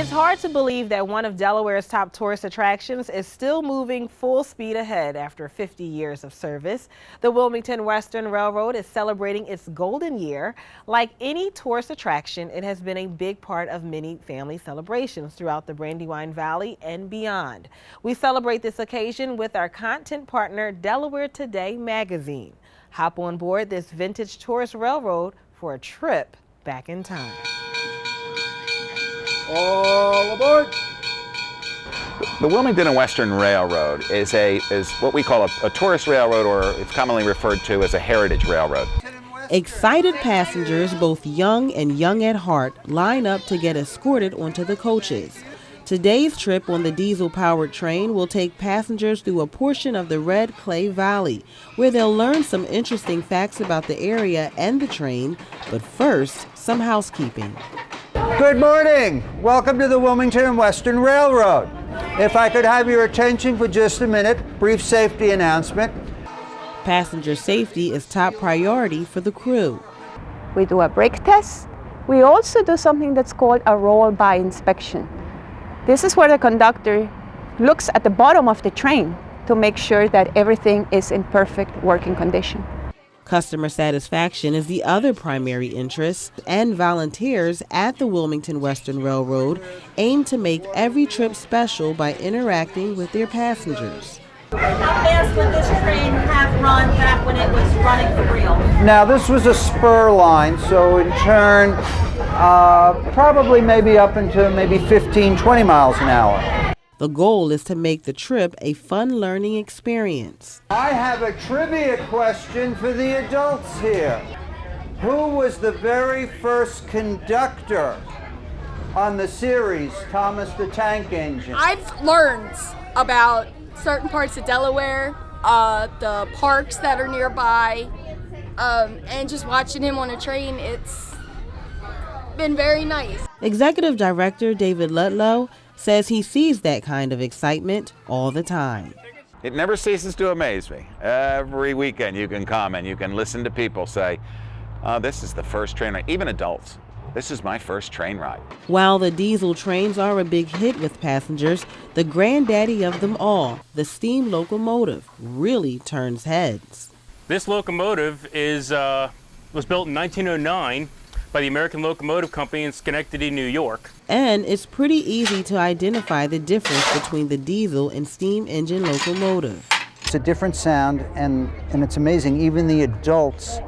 It's hard to believe that one of Delaware's top tourist attractions is still moving full speed ahead after 50 years of service. The Wilmington Western Railroad is celebrating its golden year. Like any tourist attraction, it has been a big part of many family celebrations throughout the Brandywine Valley and beyond. We celebrate this occasion with our content partner, Delaware Today magazine. Hop on board this vintage tourist railroad for a trip back in time. All aboard! The Wilmington and Western Railroad is what we call a tourist railroad, or it's commonly referred to as a heritage railroad. Excited passengers, both young and young at heart, line up to get escorted onto the coaches. Today's trip on the diesel-powered train will take passengers through a portion of the Red Clay Valley, where they'll learn some interesting facts about the area and the train. But first, some housekeeping. Good morning. Welcome to the Wilmington and Western Railroad. If I could have your attention for just a minute, brief safety announcement. Passenger safety is top priority for the crew. We do a brake test. We also do something that's called a roll-by inspection. This is where the conductor looks at the bottom of the train to make sure that everything is in perfect working condition. Customer satisfaction is the other primary interest, and volunteers at the Wilmington Western Railroad aim to make every trip special by interacting with their passengers. How fast would this train have run back when it was running for real? Now, this was a spur line, so in turn, probably maybe up into maybe 15, 20 miles an hour. The goal is to make the trip a fun learning experience. I have a trivia question for the adults here. Who was the very first conductor on the series, Thomas the Tank Engine? I've learned about certain parts of Delaware, the parks that are nearby, and just watching him on a train, it's been very nice. Executive Director David Ludlow says he sees that kind of excitement all the time. It never ceases to amaze me. Every weekend you can come and you can listen to people say, this is the first train ride, even adults. This is my first train ride. While the diesel trains are a big hit with passengers, the granddaddy of them all, the steam locomotive, really turns heads. This locomotive was built in 1909 by the American Locomotive Company in Schenectady, New York. And it's pretty easy to identify the difference between the diesel and steam engine locomotive. It's a different sound, and it's amazing. Even the adults,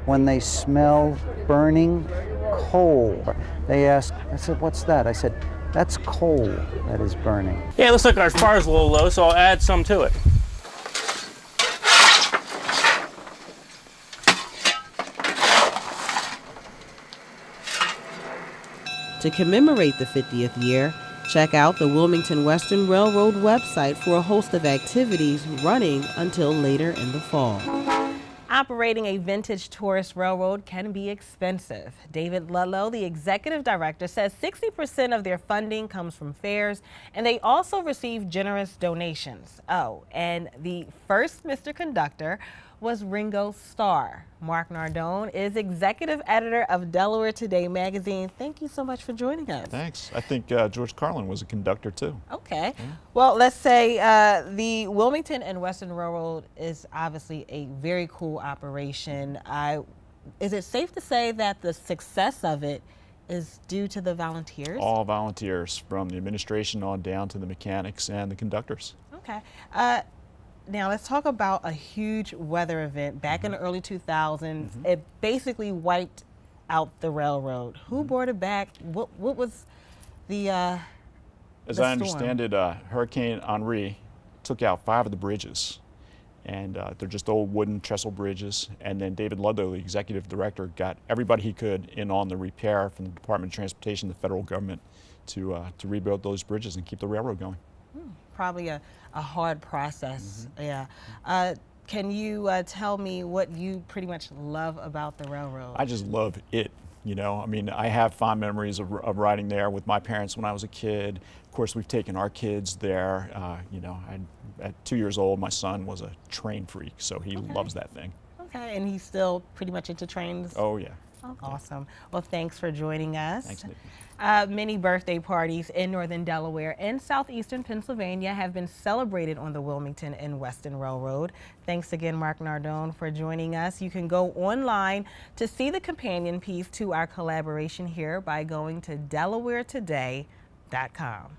when they smell burning coal, they ask, I said, what's that? I said, that's coal that is burning. Yeah, it looks like our fire's a little low, so I'll add some to it. To commemorate the 50th year, check out the Wilmington Western Railroad website for a host of activities running until later in the fall. Operating a vintage tourist railroad can be expensive. David Ludlow, the executive director, says 60% of their funding comes from fares, and they also receive generous donations. Oh, and the first Mr. Conductor was Ringo Starr. Mark Nardone is executive editor of Delaware Today magazine. Thank you so much for joining us. Thanks. I think George Carlin was a conductor too. Okay. Yeah. Well, let's say the Wilmington and Western Railroad is obviously a very cool operation. Is it safe to say that the success of it is due to the volunteers? All volunteers, from the administration on down to the mechanics and the conductors. Okay. Now let's talk about a huge weather event back in the early 2000s. It basically wiped out the railroad. Who brought it back? What was the As I understand it, Hurricane Henri took out 5 of the bridges, and they're just old wooden trestle bridges. And then David Ludlow, the executive director, got everybody he could in on the repair from the Department of Transportation, the federal government, to rebuild those bridges and keep the railroad going. Probably a hard process. Yeah. Can you tell me what you pretty much love about the railroad? I just love it. You know, I mean, I have fond memories of riding there with my parents when I was a kid. Of course, we've taken our kids there. You know, at 2 years old, my son was a train freak, so he loves that thing. Okay, and he's still pretty much into trains? Oh, yeah. Awesome. Well, thanks for joining us. Thanks, Nikki. Many birthday parties in northern Delaware and southeastern Pennsylvania have been celebrated on the Wilmington and Western Railroad. Thanks again, Mark Nardone, for joining us. You can go online to see the companion piece to our collaboration here by going to DelawareToday.com.